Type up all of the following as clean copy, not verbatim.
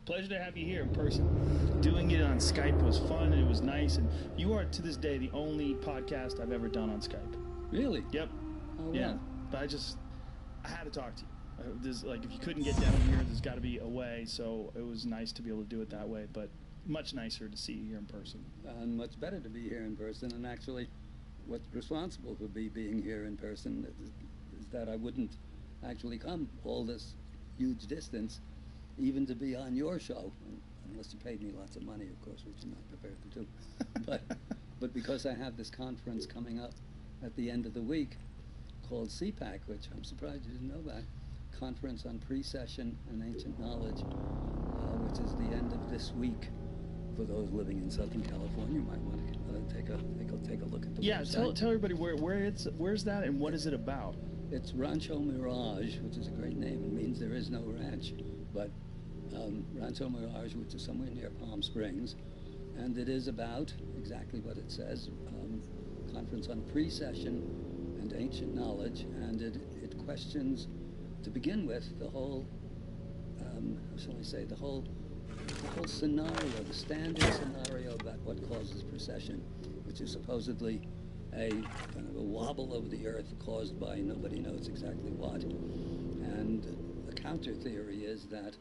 Pleasure to have you here in person. Doing it on Skype was fun and it was nice. And you are, to this day, the only podcast I've ever done on Skype. Really? Yep. Oh, yeah. wow. But I had to talk to you. If you couldn't get down here, there's got to be a way. So it was nice to be able to do it that way. But much nicer to see you here in person. And much better to be here in person. And actually, what's responsible for being here in person is that I wouldn't actually come all this huge distance even to be on your show, unless you paid me lots of money, of course, which I'm not prepared to do. But because I have this conference coming up at the end of the week called CPAC, which I'm surprised you didn't know about, Conference on Precession and Ancient Knowledge, which is the end of this week. For those living in Southern California, you might want to take a look at the website. Tell everybody where's that and what is it about? It's Rancho Mirage, which is a great name. It means there is no ranch, but Rancho Mirage, which is somewhere near Palm Springs, and it is about exactly what it says, Conference on Precession and Ancient Knowledge, and it questions, to begin with, the whole, how shall I say, the whole scenario, the standard scenario about what causes precession, which is supposedly a kind of a wobble of the earth caused by nobody knows exactly what. And the counter theory is that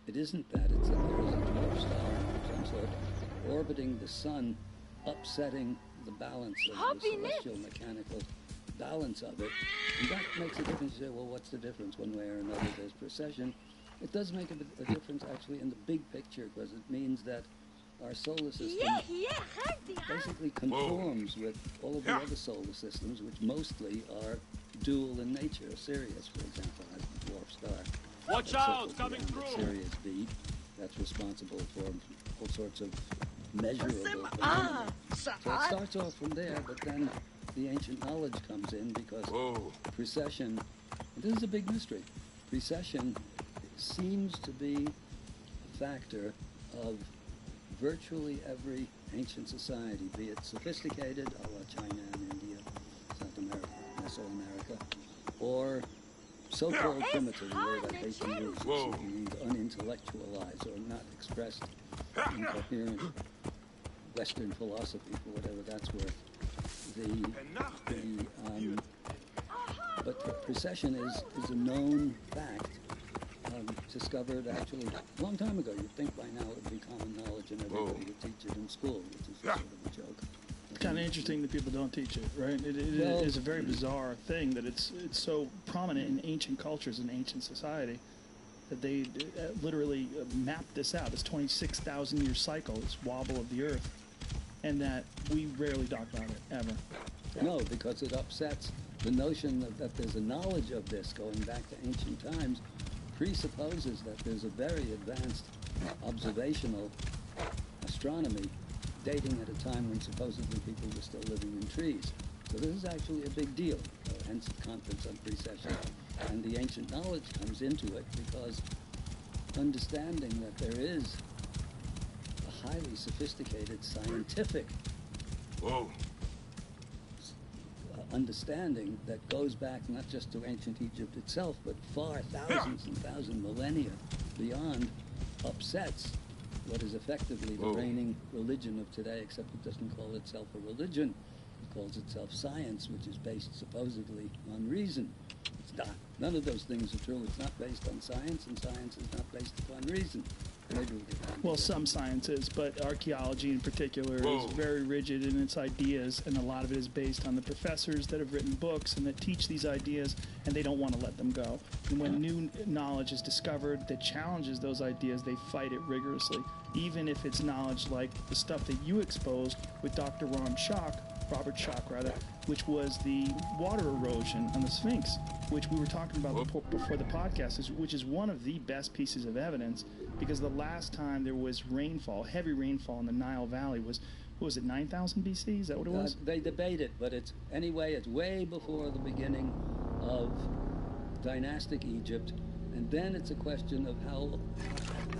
it isn't that, it's that there is a dwarf star of some sort orbiting the sun, upsetting the balance of the celestial mechanical balance of it. And that makes a difference. You say, well, what's the difference one way or another? There's precession. It does make a difference actually in the big picture, because it means that our solar system basically conforms with all of the other solar systems, which mostly are dual in nature. Sirius, for example, has a dwarf star. Watch out, coming through! Sirius B, that's responsible for all sorts of measurable phenomena. So it starts off from there, but then the ancient knowledge comes in, because precession, and this is a big mystery, precession seems to be a factor of virtually every ancient society, be it sophisticated, a la China and India, South America, Mesoamerica, or so-called primitive, a word I hate to use, it means unintellectualized or not expressed in coherent Western philosophy, for whatever that's worth. But precession is a known fact, discovered actually a long time ago. You'd think by now it would be common knowledge and everybody would teach it in school, which is sort of a joke. It's kind of interesting that people don't teach it, right? It is a very bizarre thing that it's so prominent in ancient cultures and ancient society that they literally mapped this out, this 26,000-year cycle, this wobble of the Earth, and that we rarely talk about it, ever. No, because it upsets the notion that there's a knowledge of this going back to ancient times, presupposes that there's a very advanced observational astronomy dating at a time when supposedly people were still living in trees. So this is actually a big deal, hence the Conference on Precession. And the ancient knowledge comes into it because understanding that there is a highly sophisticated scientific understanding that goes back not just to ancient Egypt itself, but far thousands and thousands millennia beyond, upsets what is effectively the reigning religion of today, except it doesn't call itself a religion. It calls itself science, which is based supposedly on reason. It's not. None of those things are true. It's not based on science, and science is not based upon reason. Maybe we'll get back to that. Some science is, but archaeology in particular is very rigid in its ideas, and a lot of it is based on the professors that have written books and that teach these ideas, and they don't want to let them go. And when new knowledge is discovered that challenges those ideas, they fight it rigorously, even if it's knowledge like the stuff that you exposed with Dr. Robert Schoch, which was the water erosion on the Sphinx, which we were talking about before the podcast, which is one of the best pieces of evidence, because the last time there was rainfall, heavy rainfall in the Nile Valley was, what was it, 9,000 BC? Is that what it was? They debate it, but it's way before the beginning of dynastic Egypt, and then it's a question of how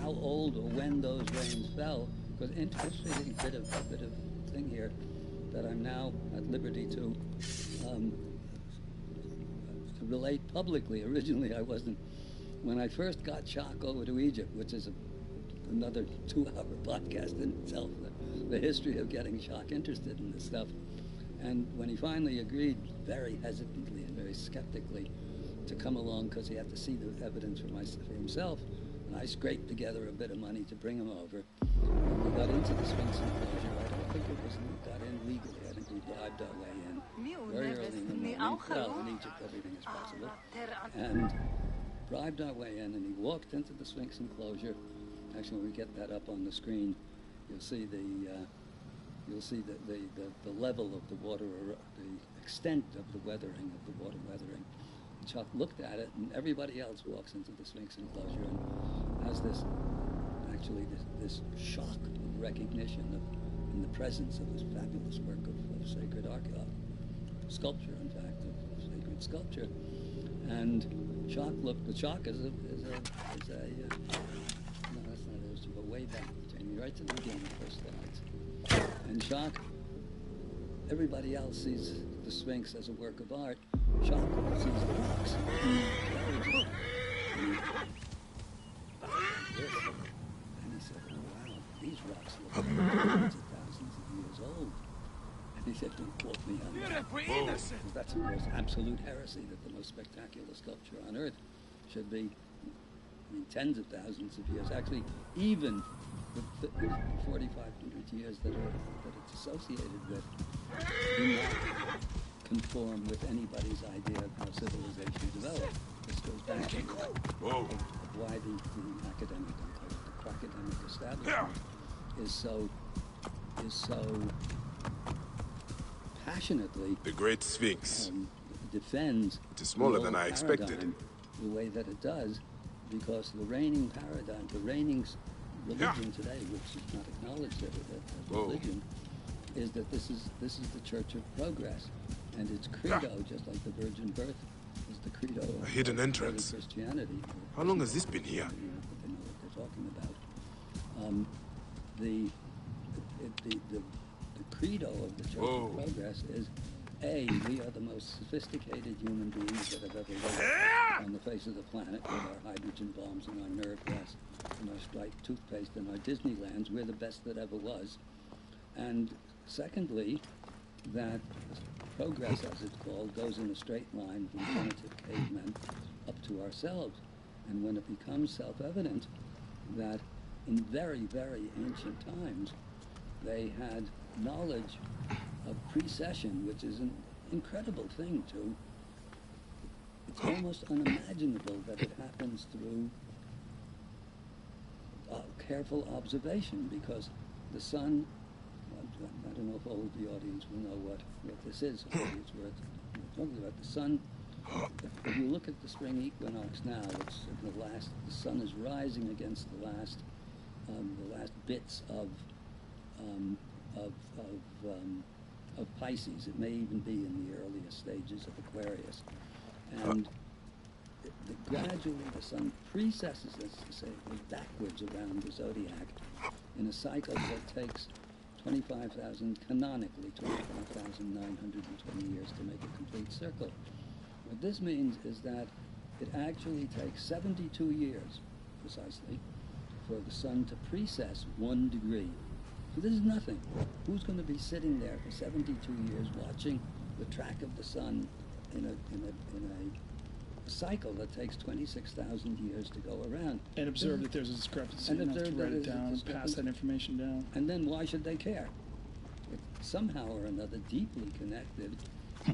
old or when those rains fell. Because interesting bit of thing here that I'm now at liberty to relate publicly. Originally I wasn't. When I first got Schoch over to Egypt, which is another 2-hour podcast in itself, the history of getting Jacques interested in this stuff. And when he finally agreed, very hesitantly and very skeptically, to come along because he had to see the evidence for himself, and I scraped together a bit of money to bring him over. And we got into the Sphinx enclosure. I don't think we got in legally. I think we bribed our way in very early in the morning. Well, in Egypt, everything is possible. And bribed our way in, and he walked into the Sphinx enclosure. Actually, when we get that up on the screen, you'll see the level of the water, or the extent of the weathering, of the water weathering. And Chuck looked at it, and everybody else walks into the Sphinx enclosure and has this shock of recognition in the presence of this fabulous work of sacred sculpture, in fact, of sacred sculpture. And Jacques looked, but Jacques is a no, that's not it, it's go way back, Jamie, right to the beginning, first slides. And Jacques, everybody else sees the Sphinx as a work of art. Jacques sees the rocks. And he said, oh, wow, these rocks look like hundreds of thousands of years old. And he said, don't quote me on that. Because that's, of course, absolute heresy, that the most spectacular sculpture on earth should be, tens of thousands of years. Actually, even the 4,500 years that it's associated with do not conform with anybody's idea of how civilization developed. This goes back to why the academic, the academic establishment is so passionately the Great Sphinx defends it is smaller than I expected the way that it does, because the reigning paradigm, the reigning religion today, which is not acknowledged as religion, is that this is the Church of Progress, and its credo, just like the Virgin Birth, is the credo of hidden entrance. Christianity. How long has this been here? They know what they're talking about. The credo of the Church of Progress is, A, we are the most sophisticated human beings that have ever lived on the face of the planet, with our hydrogen bombs and our nerve gas and our striped toothpaste and our Disneylands. We're the best that ever was. And secondly, that progress, as it's called, goes in a straight line from primitive cavemen up to ourselves. And when it becomes self-evident that in very, very ancient times, they had knowledge of precession, which is an incredible thing to, it's almost unimaginable that it happens through careful observation, because the sun, I don't know if all of the audience will know what this is, what it's worth talking about. The sun, if you look at the spring equinox now, it's the sun is rising against the last bits of Pisces. It may even be in the earliest stages of Aquarius. And gradually the sun precesses, let's say, backwards around the zodiac in a cycle that takes canonically 25,920 years to make a complete circle. What this means is that it actually takes 72 years, precisely, for the sun to precess 1 degree. So this is nothing. Who's going to be sitting there for 72 years watching the track of the sun in a cycle that takes 26,000 years to go around? And observe that there's a discrepancy enough to write it down and pass that information down. And then why should they care? It's somehow or another deeply connected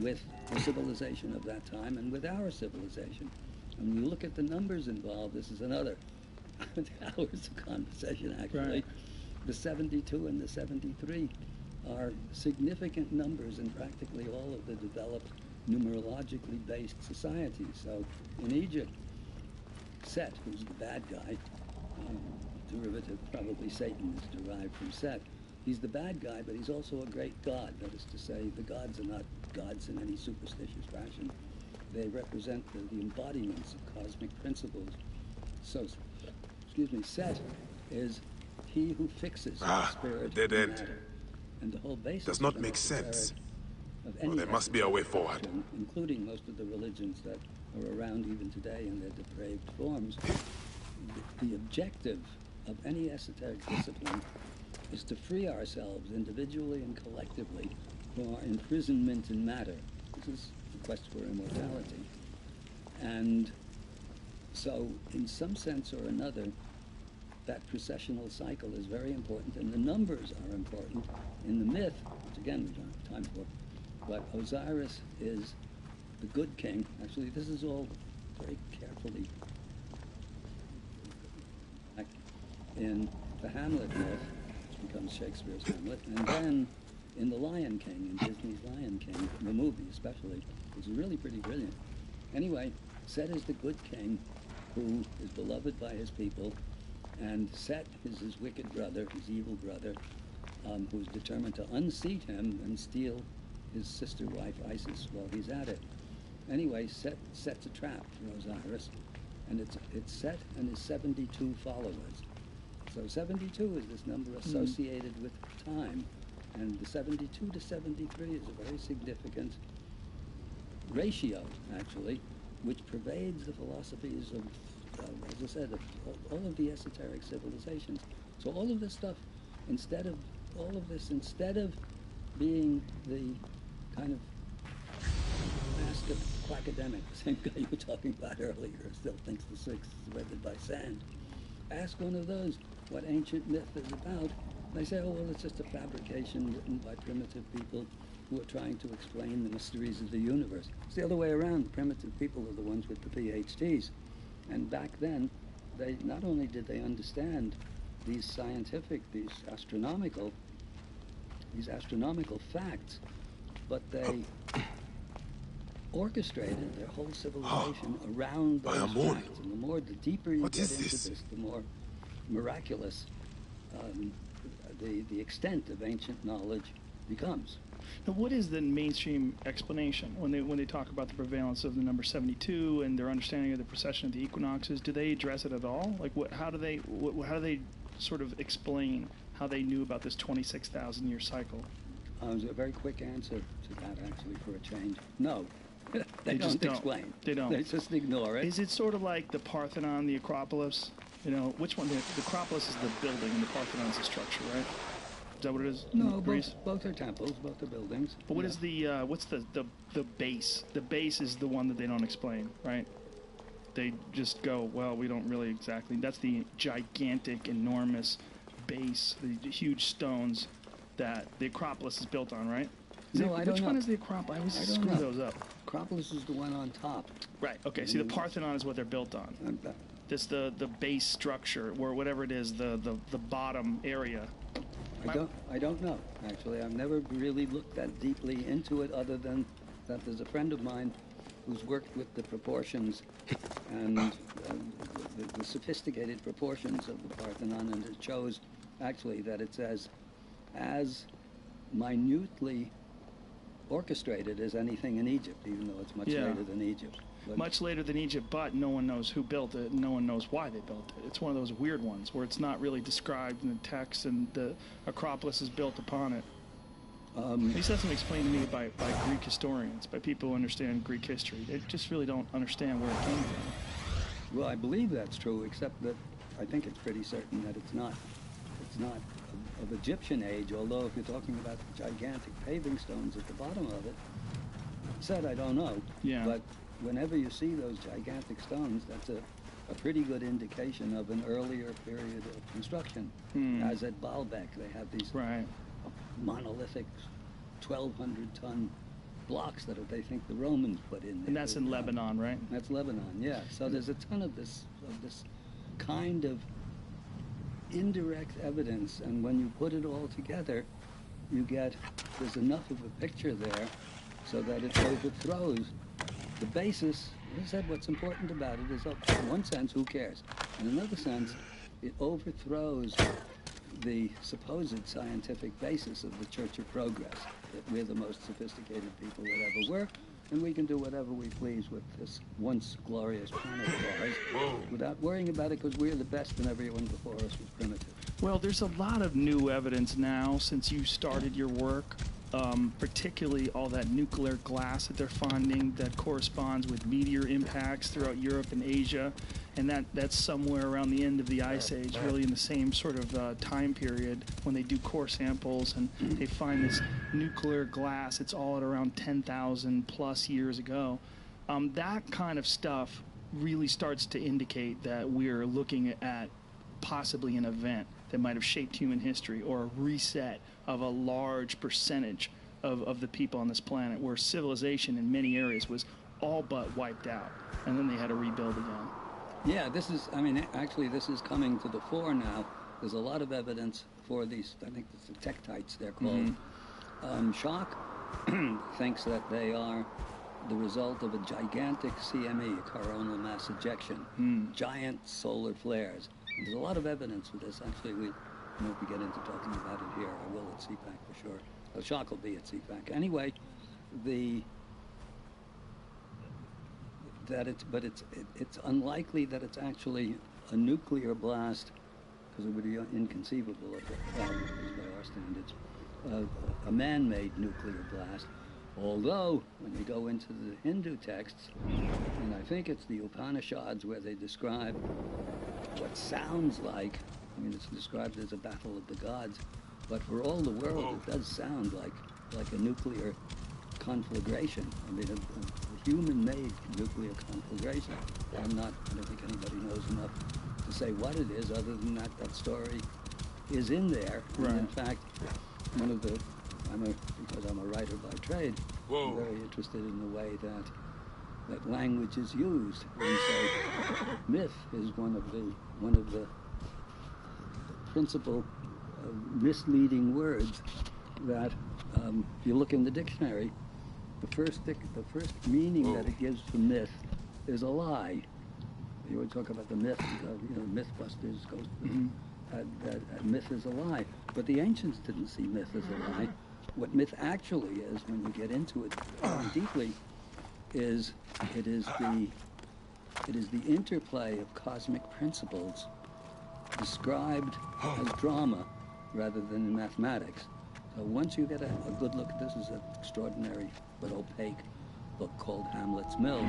with the civilization of that time and with our civilization. And when you look at the numbers involved, this is another hours of conversation, actually. Right. The 72 and the 73 are significant numbers in practically all of the developed numerologically based societies. So in Egypt, Set, who's the bad guy, derivative, probably Satan is derived from Set. He's the bad guy, but he's also a great god. That is to say, the gods are not gods in any superstitious fashion. They represent the embodiments of cosmic principles. So, Set is he who fixes the spirit dead and end. matter. And the whole basis Does not make sense. Well, there must be a way forward. Including most of the religions that are around even today in their depraved forms. The objective of any esoteric discipline is to free ourselves individually and collectively from our imprisonment in matter. This is the quest for immortality. And so, in some sense or another, that processional cycle is very important, and the numbers are important. In the myth, which again we don't have time for, but Osiris is the good king. Actually, this is all very carefully in the Hamlet myth, which becomes Shakespeare's Hamlet, and then in the Lion King, in Disney's Lion King, the movie especially, which is really pretty brilliant. Anyway, Set is the good king who is beloved by his people, and Set is his wicked brother, his evil brother, who's determined to unseat him and steal his sister wife Isis while he's at it. Anyway, Set sets a trap for Osiris, and it's Set and his 72 followers. So 72 is this number associated with time, and the 72 to 73 is a very significant ratio, actually, which pervades the philosophies of, as I said, of all of the esoteric civilizations. So all of this stuff, instead of being the kind of mask of quackademic, the same guy you were talking about earlier, still thinks the Sphinx is weathered by sand. Ask one of those what ancient myth is about. They say, oh, well, it's just a fabrication written by primitive people who are trying to explain the mysteries of the universe. It's the other way around. The primitive people are the ones with the PhDs. And back then, they not only did they understand these scientific, these astronomical facts, but they orchestrated their whole civilization around those facts. And the deeper you get into this, the more miraculous the extent of ancient knowledge becomes. Now, what is the mainstream explanation when they talk about the prevalence of the number 72 and their understanding of the precession of the equinoxes? Do they address it at all? Like, how do they sort of explain how they knew about this 26,000-year cycle? There's a very quick answer to that, actually, for a change. No. They don't explain. They don't. They just ignore it. Is it sort of like the Parthenon, the Acropolis? You know, which one? The Acropolis is the building, and the Parthenon is the structure, right? Is that what it is? No, both are temples, both are buildings. But what is what's the base? The base is the one that they don't explain, right? They just go, well, we don't really exactly. That's the gigantic, enormous base, the huge stones that the Acropolis is built on, right? I don't know. Which one is the Acropolis? I always screw those up. Acropolis is the one on top. Right. Okay. See, the Parthenon is what they're built on. This the base structure, or whatever it is, the bottom area. I don't know, actually. I've never really looked that deeply into it, other than that there's a friend of mine who's worked with the proportions and the sophisticated proportions of the Parthenon, and it shows actually that it's as minutely orchestrated as anything in Egypt, even though it's much later than Egypt. Much later than Egypt, but no one knows who built it, and no one knows why they built it. It's one of those weird ones where it's not really described in the text, and the Acropolis is built upon it. At least that's been explained to me by Greek historians, by people who understand Greek history. They just really don't understand where it came from. Well, I believe that's true, except that I think it's pretty certain that it's not of Egyptian age, although if you're talking about the gigantic paving stones at the bottom of it, I don't know. Yeah. But whenever you see those gigantic stones, that's a pretty good indication of an earlier period of construction. As at Baalbek, they have these monolithic 1,200-ton blocks that they think the Romans put in there. And that's in Lebanon, right? That's Lebanon, yeah. So there's a ton of this kind of indirect evidence, and when you put it all together, there's enough of a picture there so that it overthrows the basis. As I said, what's important about it is, in one sense, who cares? In another sense, it overthrows the supposed scientific basis of the Church of Progress, that we're the most sophisticated people that ever were, and we can do whatever we please with this once glorious planet of ours without worrying about it, because we're the best and everyone before us was primitive. Well, there's a lot of new evidence now since you started your work particularly all that nuclear glass that they're finding that corresponds with meteor impacts throughout Europe and Asia, and that's somewhere around the end of the Ice Age, really in the same sort of time period when they do core samples, and they find this nuclear glass. It's all at around 10,000 plus years ago. That kind of stuff really starts to indicate that we're looking at possibly an event that might have shaped human history, or a reset of a large percentage of the people on this planet, where civilization in many areas was all but wiped out, and then they had to rebuild again. Yeah, this is, I mean, actually this is coming to the fore now. There's a lot of evidence for these, I think it's the tektites they're called. Schock thinks that they are the result of a gigantic CME, coronal mass ejection, giant solar flares. There's a lot of evidence for this. Actually, we won't be getting into talking about it here. I will at CPAC for sure. Schock will be at CPAC. Anyway, it's unlikely that it's actually a nuclear blast, because it would be inconceivable at by our standards, a man-made nuclear blast. Although, when you go into the Hindu texts, and I think it's the Upanishads where they describe what sounds like, I mean, it's described as a battle of the gods, but for all the world, it does sound like a nuclear conflagration. I mean, a human-made nuclear conflagration. I don't think anybody knows enough to say what it is, other than that story is in there. Right. And in fact, because I'm a writer by trade, I'm very interested in the way that language is used. And so myth is one of the principal misleading words that if you look in the dictionary, the first meaning that it gives to myth is a lie. You would talk about the myth, Mythbusters goes that myth is a lie. But the ancients didn't see myth as a lie. What myth actually is, when you get into it deeply, is it is the interplay of cosmic principles described as drama rather than in mathematics. So once you get a good look at this, is an extraordinary but opaque book called Hamlet's Mill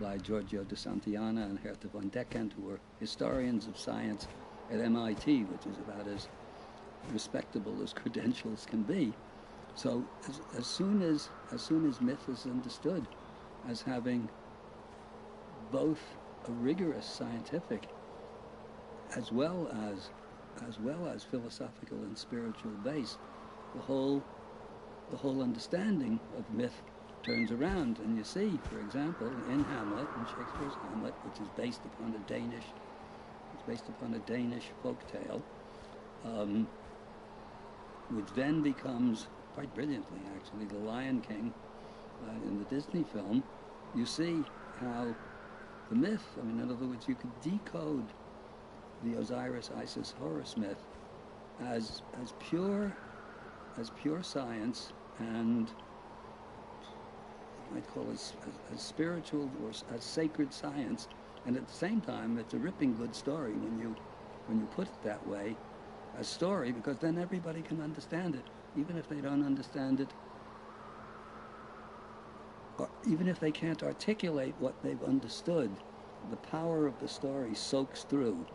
by Giorgio de Santillana and Hertha von Deckent, who were historians of science at MIT, which is about as respectable as credentials can be. So as soon as myth is understood as having both a rigorous scientific as well as philosophical and spiritual base, the whole understanding of myth turns around. And you see, for example, in Hamlet, in Shakespeare's Hamlet, which is based upon a Danish folk tale, which then becomes, quite brilliantly actually, the Lion King in the Disney film. You see how the myth, I mean, in other words, you could decode the Osiris-Isis-Horus myth as pure science, and you might call it as spiritual or as sacred science, and at the same time it's a ripping good story when you put it that way, a story, because then everybody can understand it, even if they don't understand it, or even if they can't articulate what they've understood. The power of the story soaks through.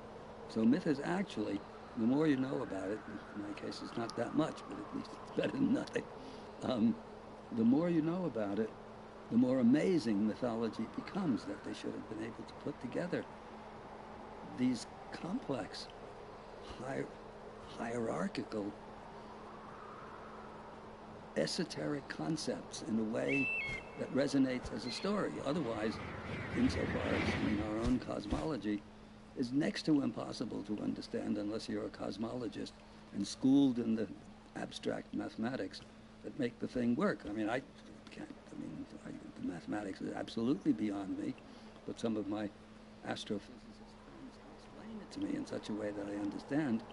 So myth is actually, the more you know about it, in my case it's not that much, but at least it's better than nothing. The more you know about it, the more amazing mythology becomes, that they should have been able to put together these complex, hierarchical, esoteric concepts in a way that resonates as a story. Otherwise, insofar as in our own cosmology, is next to impossible to understand unless you're a cosmologist and schooled in the abstract mathematics that make the thing work. I mean, the mathematics is absolutely beyond me, but some of my astrophysicist friends can explain it to me in such a way that I understand,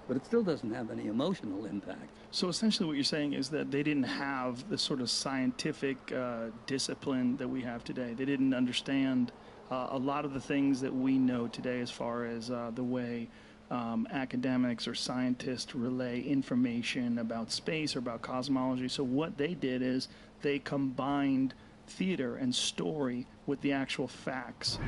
but it still doesn't have any emotional impact. So essentially what you're saying is that they didn't have the sort of scientific discipline that we have today. They didn't understand a lot of the things that we know today as far as the way academics or scientists relay information about space or about cosmology. So what they did is they combined theater and story with the actual facts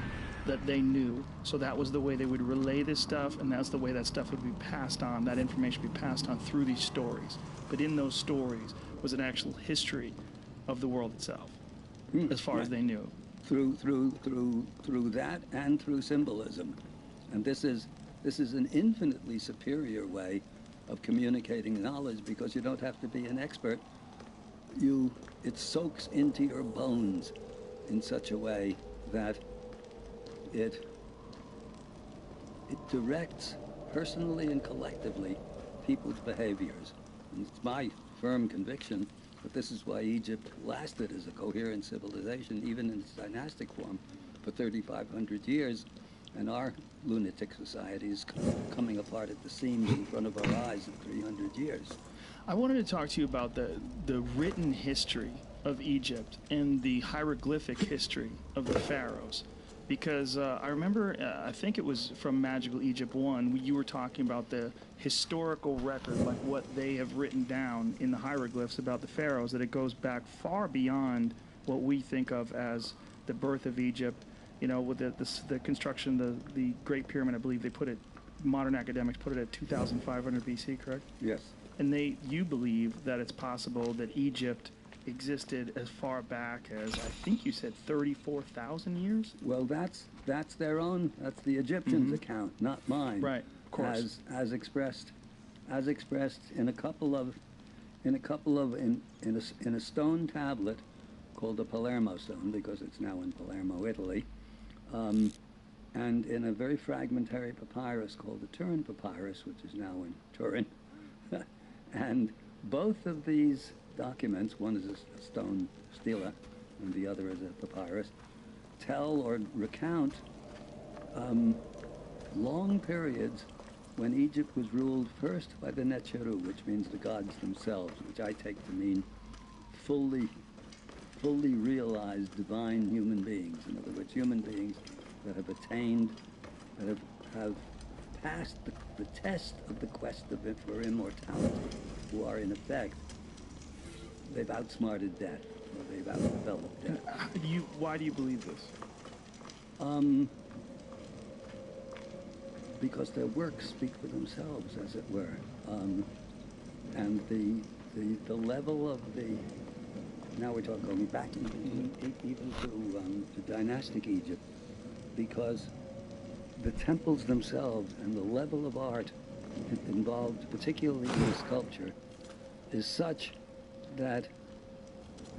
that they knew. So that was the way they would relay this stuff, and that's the way that stuff would be passed on, that information would be passed on through these stories. But in those stories was an actual history of the world itself, as far as they knew. Through that and through symbolism. And this is an infinitely superior way of communicating knowledge, because you don't have to be an expert. It soaks into your bones in such a way that it directs personally and collectively people's behaviors. And it's my firm conviction that this is why Egypt lasted as a coherent civilization, even in its dynastic form, for 3,500 years, and our lunatic society is coming apart at the seams in front of our eyes in 300 years. I wanted to talk to you about the written history of Egypt and the hieroglyphic history of the pharaohs. Because I remember, I think it was from Magical Egypt 1, you were talking about the historical record, like what they have written down in the hieroglyphs about the pharaohs, that it goes back far beyond what we think of as the birth of Egypt. You know, with the construction, the Great Pyramid, I believe they put it, modern academics put it at 2,500 BC, correct? Yes. And you believe that it's possible that Egypt existed as far back as, I think you said 34,000 years? Well, that's their own, that's the Egyptians' account, not mine. Right, of course. As expressed in a stone tablet called the Palermo stone, because it's now in Palermo, Italy, and in a very fragmentary papyrus called the Turin papyrus, which is now in Turin. And both of these documents, one is a stone stela and the other is a papyrus, tell or recount long periods when Egypt was ruled first by the Netcheru, which means the gods themselves, which I take to mean fully realized divine human beings. In other words, human beings that have attained, that have passed the test of the quest for immortality, who are in effect, they've outsmarted death, or they've outdeveloped death. Why do you believe this? Because their works speak for themselves, as it were, and the level of the. Now we're talking going back even to dynastic Egypt, because the temples themselves and the level of art involved, particularly in sculpture, is such that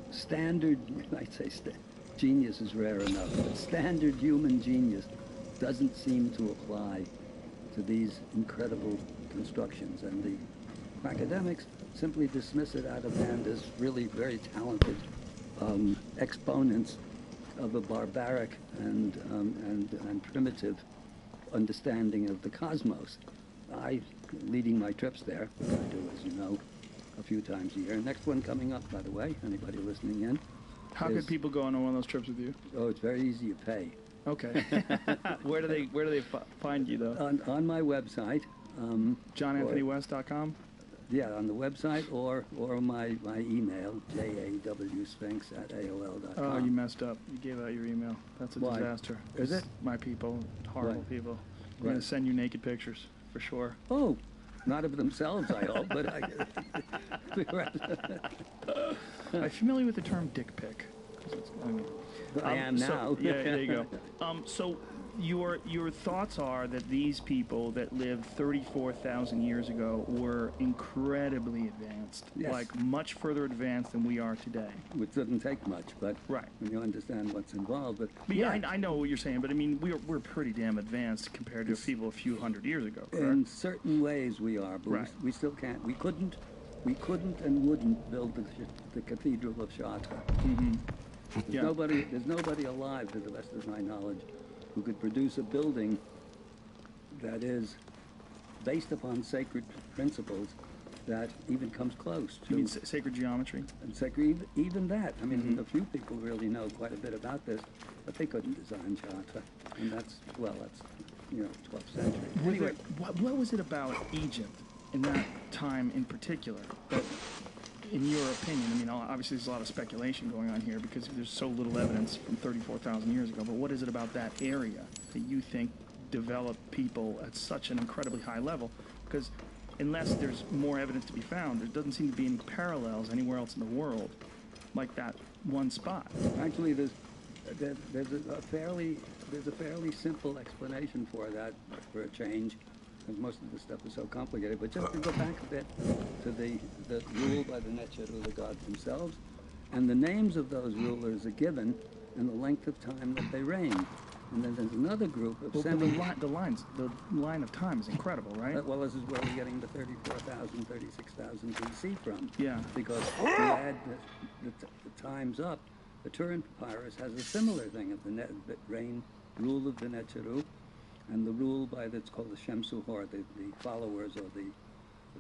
standard, I'd say genius is rare enough, but standard human genius doesn't seem to apply to these incredible constructions. And the academics simply dismiss it out of hand as really very talented exponents of a barbaric and primitive understanding of the cosmos. Leading my trips there, which I do, as you know, a few times a year. Next one coming up, by the way, anybody listening in. How could people go on one of those trips with you? Oh, it's very easy to pay. Okay. Where do they find you, though? On my website. JohnAnthonyWest.com? Yeah, on the website or my email, jawsphinx@aol.com. Oh, you messed up. You gave out your email. That's a disaster. Is it? My people, horrible people. I'm going to send you naked pictures, for sure. Oh, not of themselves, I hope, but Are you familiar with the term dick pic? I am now. Yeah, there you go. So your thoughts are that these people that lived 34,000 years ago were incredibly advanced, yes. Like much further advanced than we are today. Which doesn't take much, but right. When you understand what's involved. But yeah, I know what you're saying, but I mean, we're pretty damn advanced compared to people a few hundred years ago, correct? In certain ways we are, but right. we still can't. We couldn't and wouldn't build the Cathedral of Chartres. Mm-hmm. There's nobody alive, to the best of my knowledge, who could produce a building that is based upon sacred principles that even comes close to... You mean sacred geometry? And sacred, even that. I mean, a few people really know quite a bit about this, but they couldn't design Chartres. And that's 12th century. Was Anyway, what was it about Egypt in that time in particular that, in your opinion, I mean, obviously there's a lot of speculation going on here because there's so little evidence from 34,000 years ago, but what is it about that area that you think developed people at such an incredibly high level? Because unless there's more evidence to be found, there doesn't seem to be any parallels anywhere else in the world like that one spot. actually, there's a fairly simple explanation for that, for a change, because most of the stuff is so complicated. But just to go back a bit to the rule by the Necheru, the gods themselves, and the names of those rulers are given and the length of time that they reigned. And then there's another group of the line of time is incredible, right? Well, this is where we're getting the 34,000, 36,000 BC from. Yeah. Because if you add the times up, the Turin Papyrus has a similar thing of the rule of the Necheru, and the rule by that's called the Shemsuhor, the followers or the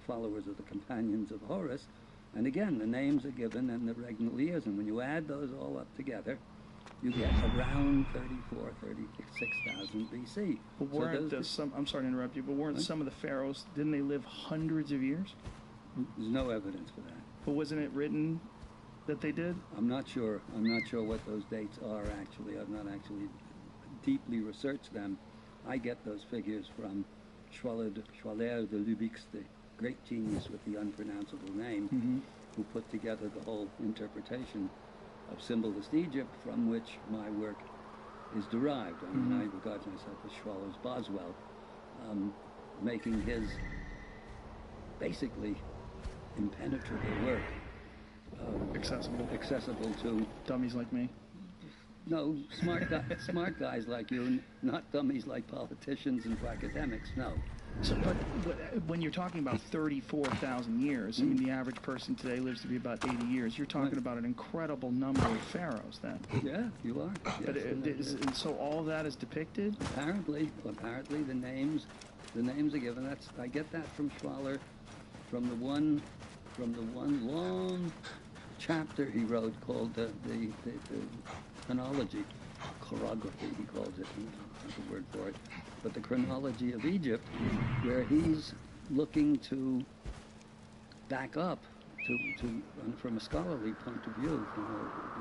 followers of the companions of Horus. And again, the names are given and the regnal years, and when you add those all up together, you get around 36,000 BC. But I'm sorry to interrupt you, but weren't some of the pharaohs, didn't they live hundreds of years? There's no evidence for that. But wasn't it written that they did? I'm not sure. I'm not sure what those dates are actually. I've not actually deeply researched them. I get those figures from Schwaller de Lubix, the great genius with the unpronounceable name, who put together the whole interpretation of symbolist Egypt, from which my work is derived. I mean, I regard myself as Schwaller's Boswell, making his basically impenetrable work accessible to dummies like me. No, smart guys like you, not dummies like politicians and academics. No. So, but when you're talking about 34,000 years, I mean, the average person today lives to be about 80 years. You're talking about an incredible number of pharaohs then. Yeah, you are. But Yes, and so all of that is depicted? Apparently the names are given. I get that from Schwaller, from the one long chapter he wrote called the chronology, chorography he calls it. That's a word for it. But the chronology of Egypt, where he's looking to back up from a scholarly point of view, from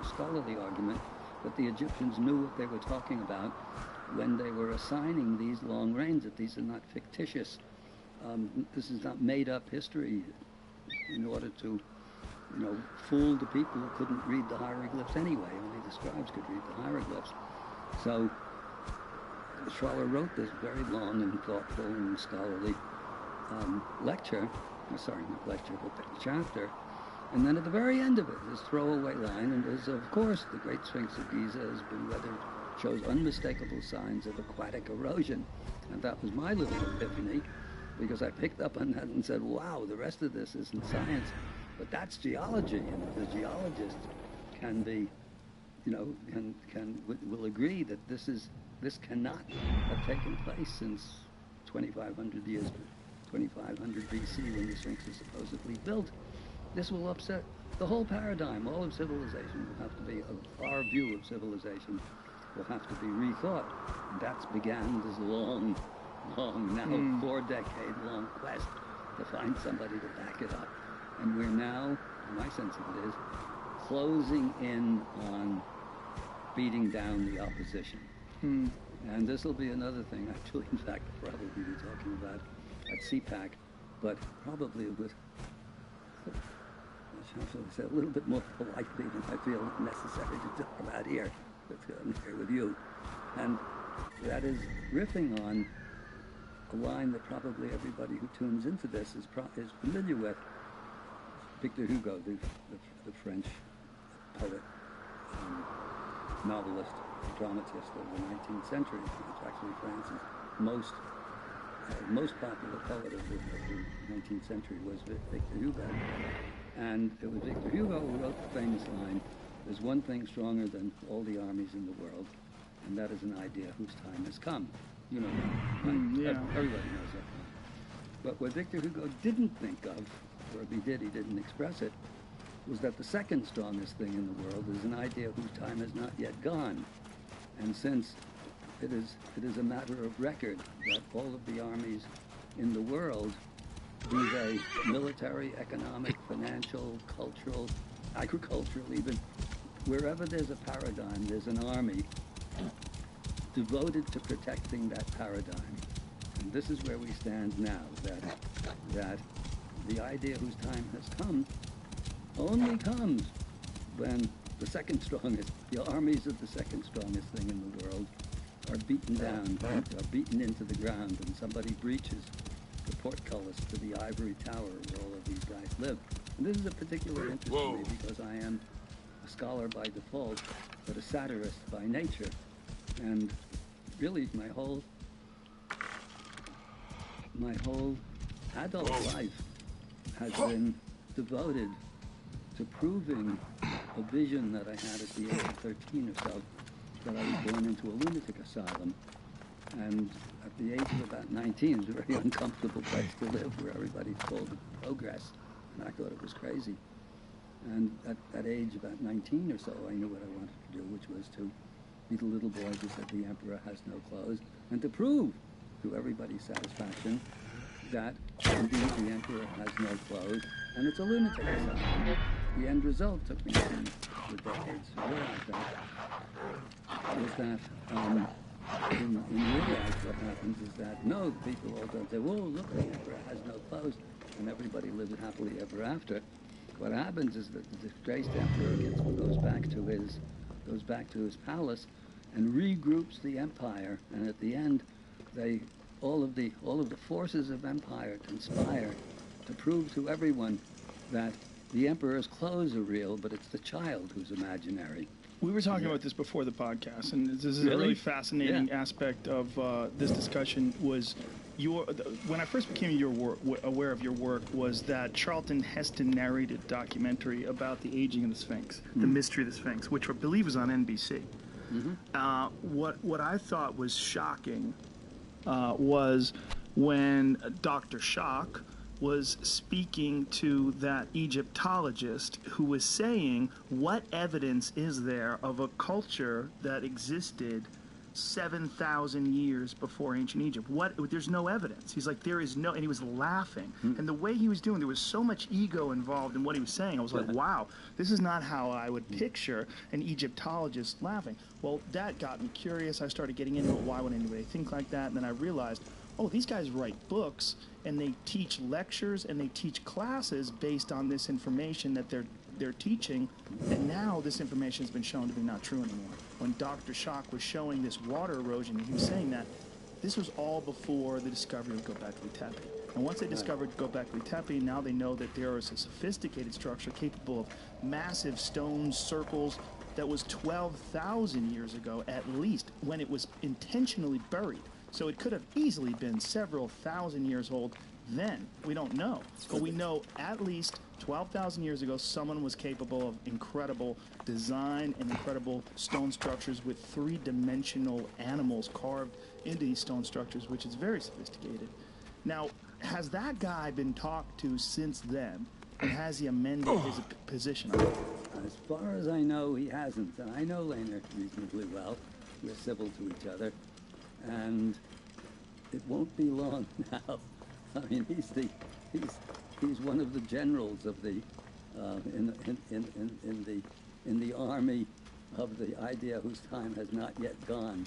a scholarly argument, that the Egyptians knew what they were talking about when they were assigning these long reigns, that these are not fictitious. This is not made up history in order to, fool the people who couldn't read the hieroglyphs anyway. Only the scribes could read the hieroglyphs. So Schwaller wrote this very long and thoughtful and scholarly chapter. And then at the very end of it, this throwaway line, and is, of course, the Great Sphinx of Giza has been weathered, shows unmistakable signs of aquatic erosion. And that was my little epiphany, because I picked up on that and said, wow, the rest of this isn't science, but that's geology. And the geologist can be, will agree that this cannot have taken place since 2,500 BC, when the Sphinx is supposedly built. This will upset the whole paradigm. All of civilization will have to be, our view of civilization will have to be rethought. And that's began this long, now 4-decade-long quest to find somebody to back it up. And we're now, my sense of it is, closing in on beating down the opposition. And this will be another thing, actually, in fact, I'll probably be talking about at CPAC, but probably with, a little bit more politely than I feel necessary to talk about here. I'm here with you. And that is riffing on a line that probably everybody who tunes into this is familiar with. Victor Hugo, the French poet, novelist, dramatist of the 19th century. It's actually France's most popular poet of the 19th century was Victor Hugo. And it was Victor Hugo who wrote the famous line, "There's one thing stronger than all the armies in the world, and that is an idea whose time has come." You know that, right? Yeah. Everybody knows that. But what Victor Hugo didn't think of, or if he did, he didn't express it, was that the second strongest thing in the world is an idea whose time has not yet gone. And since it is a matter of record that all of the armies in the world, be they military, economic, financial, cultural, agricultural even, wherever there's a paradigm, there's an army devoted to protecting that paradigm. And this is where we stand now, that the idea whose time has come only comes when the second strongest, the armies of the second strongest thing in the world are beaten down, are beaten into the ground, and somebody breaches the portcullis to the ivory tower where all of these guys live. And this is a particular interest to me because I am a scholar by default, but a satirist by nature. And really my whole adult life has been devoted to proving a vision that I had at the age of 13 or so, that I was born into a lunatic asylum. And at the age of about 19, it was a very uncomfortable place to live where everybody called it progress. And I thought it was crazy. And at that age, about 19 or so, I knew what I wanted to do, which was to be the little boy who said the emperor has no clothes, and to prove to everybody's satisfaction that indeed the emperor has no clothes, and it's a lunatic asylum. The end result took me the decades to realize that, is that in real life what happens is that, no, people all don't say, whoa, look, the emperor has no clothes, and everybody lives happily ever after. What happens is that the disgraced emperor goes back to his palace and regroups the empire, and at the end, all of the forces of empire conspire to prove to everyone that the emperor's clothes are real, but it's the child who's imaginary. We were talking about this before the podcast, and this is a really fascinating aspect of this discussion. Was when I first became aware of your work was that Charlton Heston narrated documentary about the aging of the Sphinx, the mystery of the Sphinx, which I believe was on NBC. What I thought was shocking was when Dr. Shock was speaking to that Egyptologist who was saying, what evidence is there of a culture that existed 7,000 years before ancient Egypt? There's no evidence. He's like, there is no, and he was laughing. And the way he was doing, there was so much ego involved in what he was saying. I was like, wow, this is not how I would picture an Egyptologist laughing. Well, that got me curious. I started getting into it. Why would anybody think like that? And then I realized, oh, these guys write books, and they teach lectures, and they teach classes based on this information that they're teaching, and now this information has been shown to be not true anymore. When Dr. Shock was showing this water erosion, and he was saying that this was all before the discovery of Göbekli Tepe. And once they discovered Göbekli Tepe, now they know that there is a sophisticated structure capable of massive stone circles that was 12,000 years ago at least, when it was intentionally buried. So it could have easily been several thousand years old then. We don't know. But we know at least 12,000 years ago someone was capable of incredible design and incredible stone structures with three-dimensional animals carved into these stone structures, which is very sophisticated. Now, has that guy been talked to since then, and has he amended his position on it? As far as I know, he hasn't. And I know Lehner reasonably well. We're civil to each other. And it won't be long now. I mean, he's one of the generals of the in the army of the idea whose time has not yet gone,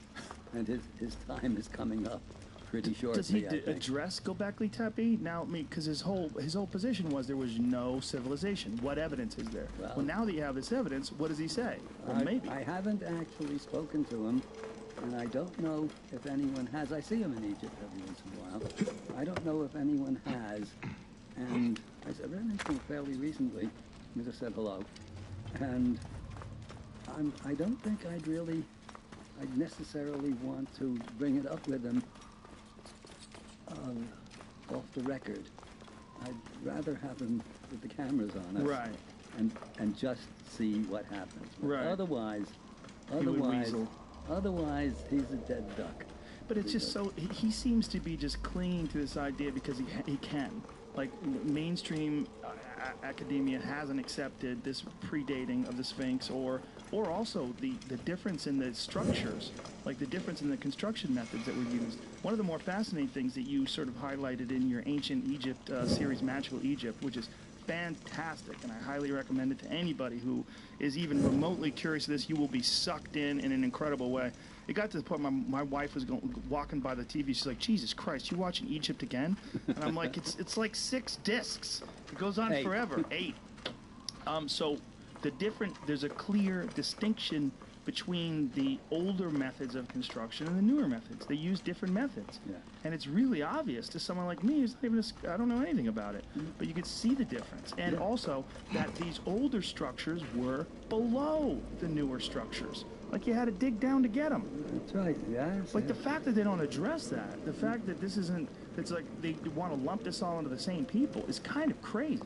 and his time is coming up pretty shortly. Does he address Göbekli Tepe now? I mean, because his whole position was there was no civilization. What evidence is there? Well, now that you have this evidence, what does he say? Well, maybe I haven't actually spoken to him. And I don't know if anyone has. I see him in Egypt every once in a while. I don't know if anyone has. And I ran into him fairly recently. He just said hello. And I don't think I'd necessarily want to bring it up with him off the record. I'd rather have him with the cameras on us. Right. And just see what happens. Right. Otherwise, he's a dead duck. But it's just so, he seems to be just clinging to this idea because he can. like mainstream academia hasn't accepted this predating of the Sphinx, or also the difference in the structures, like the difference in the construction methods that were used. One of the more fascinating things that you sort of highlighted in your Ancient Egypt series, Magical Egypt, which is fantastic, and I highly recommend it to anybody who is even remotely curious of this. You will be sucked in an incredible way. It got to the point my wife was walking by the TV. She's like, "Jesus Christ, you watching Egypt again?" And I'm like, "It's like 6 discs. It goes on forever." 8. So there's a clear distinction between the older methods of construction and the newer methods. They use different methods. Yeah. And it's really obvious to someone like me who's not even I don't know anything about it. But you could see the difference. And also that these older structures were below the newer structures. Like you had to dig down to get them. That's right, yes. Like the fact that they don't address that, the fact that this isn't, it's like they want to lump this all into the same people is kind of crazy.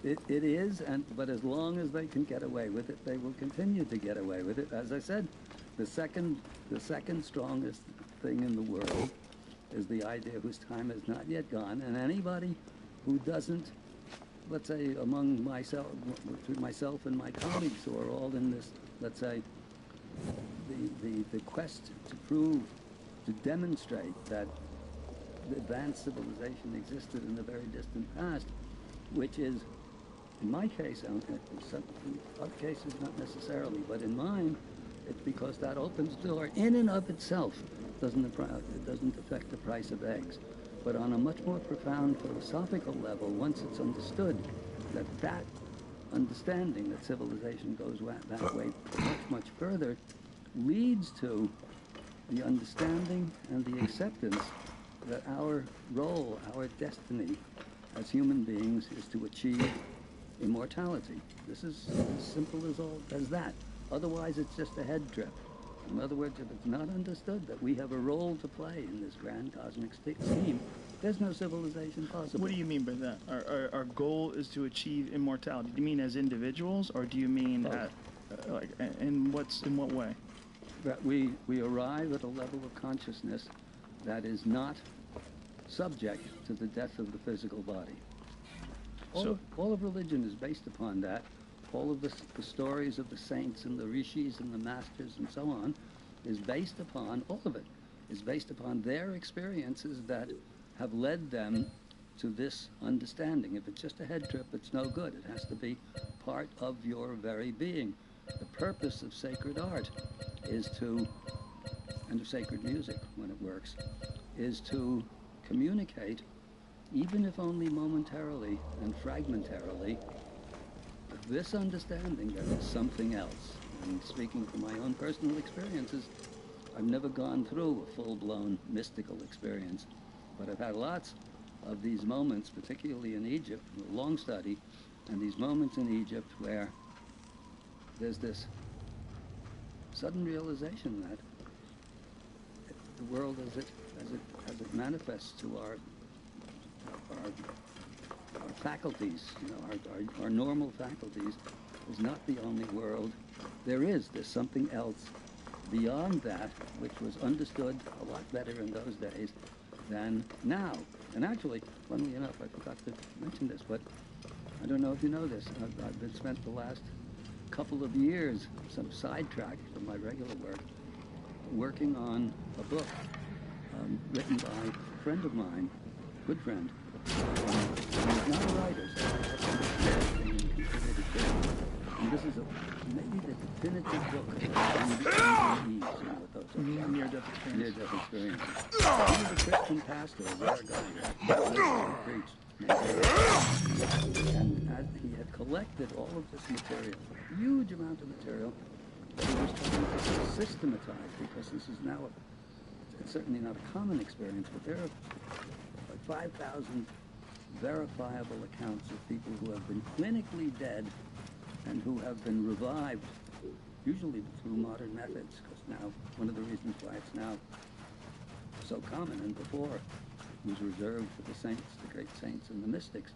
It is, but as long as they can get away with it, they will continue to get away with it. As I said, the second strongest thing in the world is the idea whose time has not yet gone, and anybody who doesn't, let's say among myself and my colleagues who are all in this, let's say, the quest to prove, to demonstrate that advanced civilization existed in the very distant past, which is, in my case, in other cases not necessarily, but in mine, it's because that opens the door in and of itself. It doesn't affect the price of eggs. But on a much more profound philosophical level, once it's understood that understanding that civilization goes that way much further, leads to the understanding and the acceptance that our role, our destiny as human beings is to achieve immortality. This is as simple as that. Otherwise, it's just a head trip. In other words, if it's not understood that we have a role to play in this grand cosmic scheme, there's no civilization possible. What do you mean by that? Our goal is to achieve immortality. Do you mean as individuals, or do you mean in what way? That we arrive at a level of consciousness that is not subject to the death of the physical body. All of religion is based upon that. All of the stories of the saints and the rishis and the masters and so on is based upon, all of it is based upon their experiences that have led them to this understanding. If it's just a head trip, it's no good. It has to be part of your very being. The purpose of sacred art is to, and of sacred music when it works, is to communicate, even if only momentarily and fragmentarily, this understanding that there's something else. And speaking from my own personal experiences, I've never gone through a full-blown mystical experience, but I've had lots of these moments, particularly in Egypt, a long study, and these moments in Egypt where there's this sudden realization that the world as it manifests to our faculties, our normal faculties, is not the only world. There's something else beyond that, which was understood a lot better in those days than now. And actually, funnily enough, I forgot to mention this, but I don't know if you know this. I've been spent the last couple of years, some sidetrack from my regular work, working on a book written by a friend of mine, good friend. He's not a writer, so I have to understand and consider it. And this is maybe the definitive book on the NDEs, you know what those are. Near-death experience. Near-death experience. He was a Christian pastor, a rare guy, preached. And as he had collected all of this material, a huge amount of material, he was trying to systematize, because this is now it's certainly not a common experience, but there are like 5,000 verifiable accounts of people who have been clinically dead and who have been revived, usually through modern methods, because now one of the reasons why it's now so common, and before was reserved for the saints, the great saints and the mystics,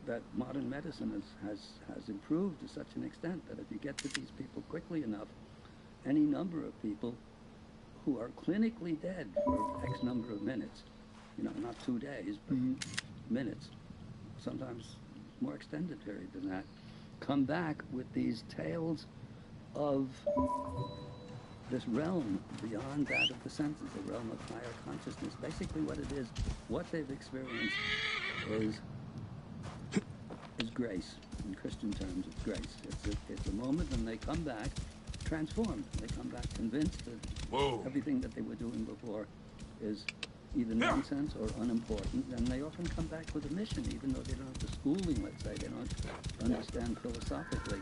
that modern medicine has improved to such an extent that if you get to these people quickly enough, any number of people who are clinically dead for X number of minutes, not 2 days, but minutes, sometimes more extended period than that, come back with these tales of this realm beyond that of the senses, the realm of higher consciousness. Basically what it is, what they've experienced is grace. In Christian terms, it's grace. It's a moment when they come back transformed. They come back convinced that everything that they were doing before is either nonsense or unimportant, and they often come back with a mission, even though they don't have the schooling, let's say, they don't understand philosophically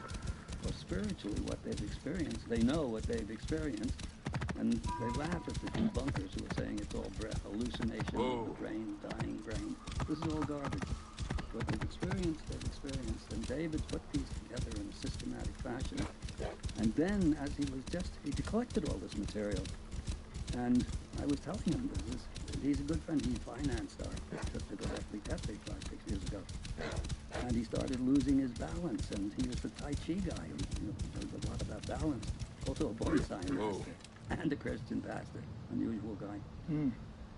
or spiritually what they've experienced. They know what they've experienced, and they laugh at the debunkers who are saying it's all hallucination of the brain, dying brain. This is all garbage. What they've experienced, and David put these together in a systematic fashion. And then, as he collected all this material, and I was telling him, he's a good friend, he financed our trip to go to Tete 5-6 years ago. And he started losing his balance, and he was the Tai Chi guy who knows a lot about balance, also a bonsai master, and a Christian pastor, unusual guy.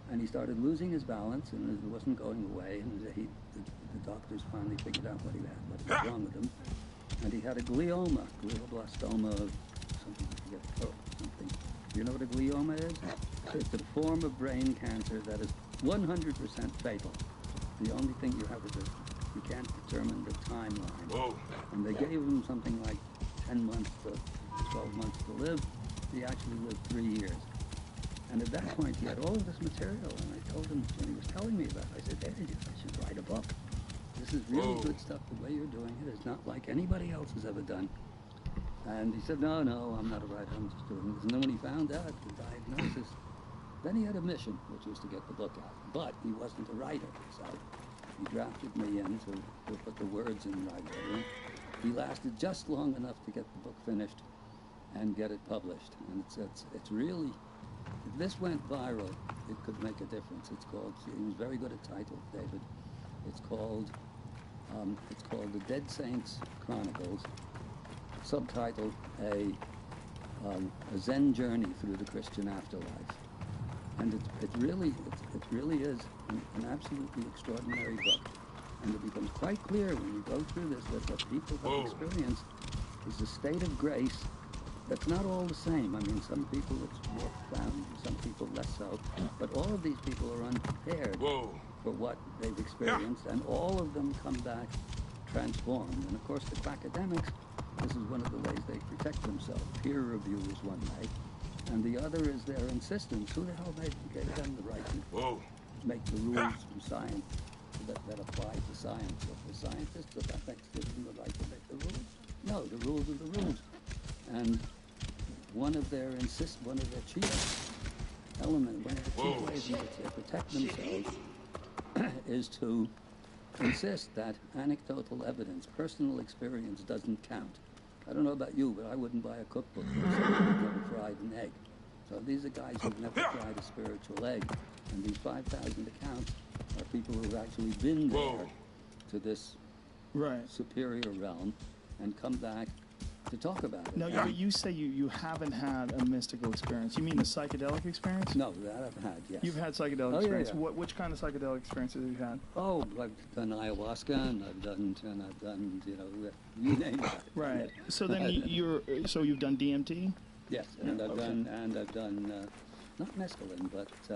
And he started losing his balance, and it wasn't going away, and the doctors finally figured out what was wrong with him. And he had a glioblastoma of something, I forget, something. Do you know what a glioma is? It's a form of brain cancer that is 100% fatal. The only thing you have is you can't determine the timeline. And they gave him something like 10 months to 12 months to live. He actually lived 3 years. And at that point, he had all of this material, and I told him, when he was telling me about it, I said, David, I should write a book. This is really good stuff. The way you're doing it is not like anybody else has ever done. And he said, no, I'm not a writer, I'm just doing this. And then when he found out the diagnosis, then he had a mission, which was to get the book out. But he wasn't a writer, so he drafted me in to put the words in my bedroom. He lasted just long enough to get the book finished and get it published. And it's really, if this went viral, it could make a difference. It's called, he was very good at title, David. It's called The Dead Saints Chronicles, subtitled A Zen Journey Through the Christian Afterlife. And it really is an absolutely extraordinary book. And it becomes quite clear when you go through this that what people have experienced is a state of grace that's not all the same. I mean, some people it's more profound, some people less so. But all of these people are unprepared for what they've experienced, and all of them come back transformed. And of course, the academics, this is one of the ways they protect themselves. Peer review is one way, and the other is their insistence. Who the hell gave them the right to make the rules from science that apply to science? If the scientists, if that makes them the right to make the rules? No, the rules are the rules. And one of their chief elements, one of the chief ways in which they protect themselves is to insist that anecdotal evidence, personal experience, doesn't count. I don't know about you, but I wouldn't buy a cookbook for someone who's never fried an egg. So these are guys who've never fried a spiritual egg. And these 5,000 accounts are people who've actually been there to this superior realm and come back to talk about it. No, but you say you haven't had a mystical experience. You mean the psychedelic experience? No, that I've had, yes. You've had psychedelic experience. Yeah. Which kind of psychedelic experiences have you had? Oh, I've done ayahuasca, and I've done, you name it. Right. So then you've done DMT? Yes, and I've done not mescaline, but the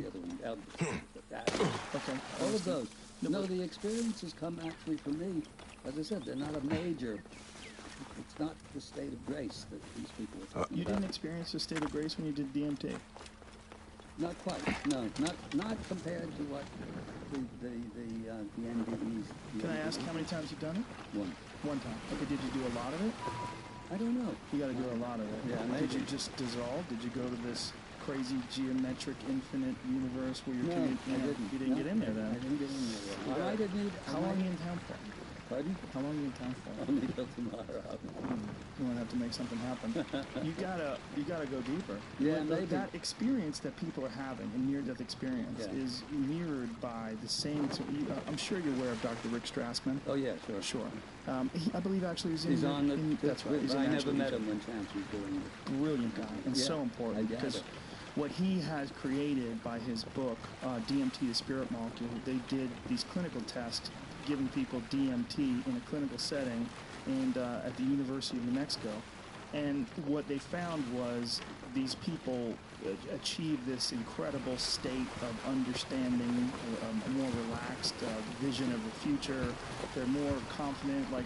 other one. Okay. All of those. No, the experiences come actually for me. As I said, they're not a major. It's not the state of grace that these people are talking about. You didn't experience the state of grace when you did DMT? Not quite. No, not compared to what the NDEs. Can I ask how many times you've done it? One time. Okay. Did you do a lot of it? I don't know. You got to do a lot of it. Yeah. Maybe. Did you just dissolve? Did you go to this crazy geometric infinite universe where you're I didn't. You didn't get in there then? I didn't get in there. I didn't need. How long are you in town for? Pardon? How long are you in town for? Only till tomorrow. You want to have to make something happen. You gotta go deeper. Yeah, but maybe. That experience that people are having, a near-death experience, is mirrored by the same. I'm sure you're aware of Dr. Rick Strassman. Oh yeah, sure. Sure. I believe actually he's on the. That's right. I never met him when Chance was doing it. Brilliant guy, and so important because what he has created by his book, DMT, the Spirit Molecule, they did these clinical tests giving people DMT in a clinical setting and at the University of New Mexico. And what they found was these people achieve this incredible state of understanding, a more relaxed vision of the future. They're more confident, like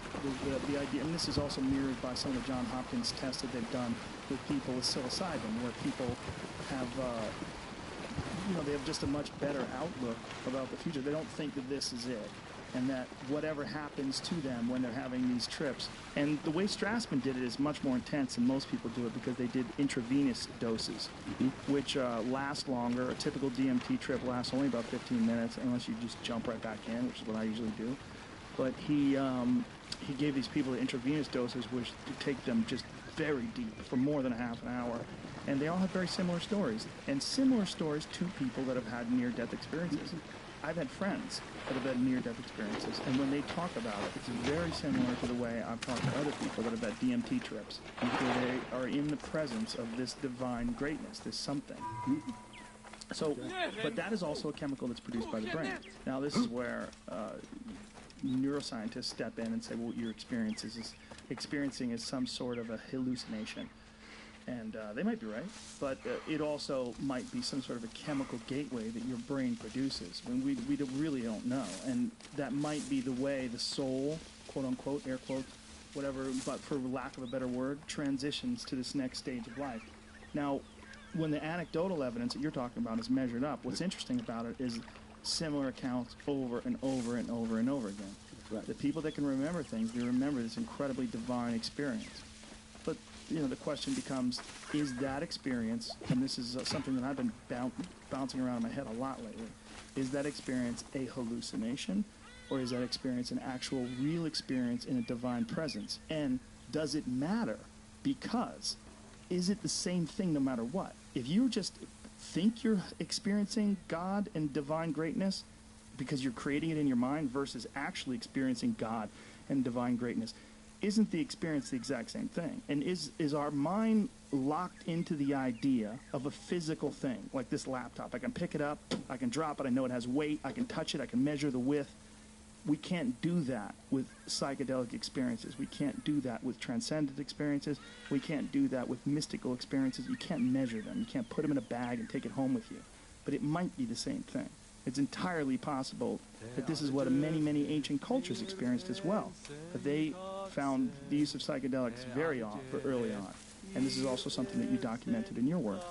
the idea, and this is also mirrored by some of the John Hopkins tests that they've done with people with psilocybin, where people have, they have just a much better outlook about the future. They don't think that this is it, and that whatever happens to them when they're having these trips. And the way Strassman did it is much more intense than most people do it, because they did intravenous doses, which last longer. A typical DMT trip lasts only about 15 minutes, unless you just jump right back in, which is what I usually do. But he gave these people the intravenous doses, which take them just very deep for more than a half an hour. And they all have very similar stories, and similar stories to people that have had near-death experiences. I've had friends that have had near-death experiences, and when they talk about it, it's very similar to the way I've talked to other people that have had DMT trips, where they are in the presence of this divine greatness, this something. So, but that is also a chemical that's produced by the brain. Now, this is where neuroscientists step in and say, well, what you're experiencing is some sort of a hallucination. And they might be right, but it also might be some sort of a chemical gateway that your brain produces. I mean, we really don't know. And that might be the way the soul, quote unquote, air quotes, whatever, but for lack of a better word, transitions to this next stage of life. Now, when the anecdotal evidence that you're talking about is measured up, what's interesting about it is similar accounts over and over and over and over again. Right. The people that can remember things, they remember this incredibly divine experience. But the question becomes, is that experience, and this is something that I've been bouncing around in my head a lot lately, is that experience a hallucination, or is that experience an actual real experience in a divine presence? And does it matter? Because is it the same thing no matter what? If you just think you're experiencing God and divine greatness because you're creating it in your mind versus actually experiencing God and divine greatness, isn't the experience the exact same thing? And is our mind locked into the idea of a physical thing, like this laptop? I can pick it up, I can drop it, I know it has weight, I can touch it, I can measure the width. We can't do that with psychedelic experiences. We can't do that with transcendent experiences. We can't do that with mystical experiences. You can't measure them. You can't put them in a bag and take it home with you. But it might be the same thing. It's entirely possible that this is what many, many ancient cultures experienced as well. That they found the use of psychedelics very early on. And this is also something that you documented in your work.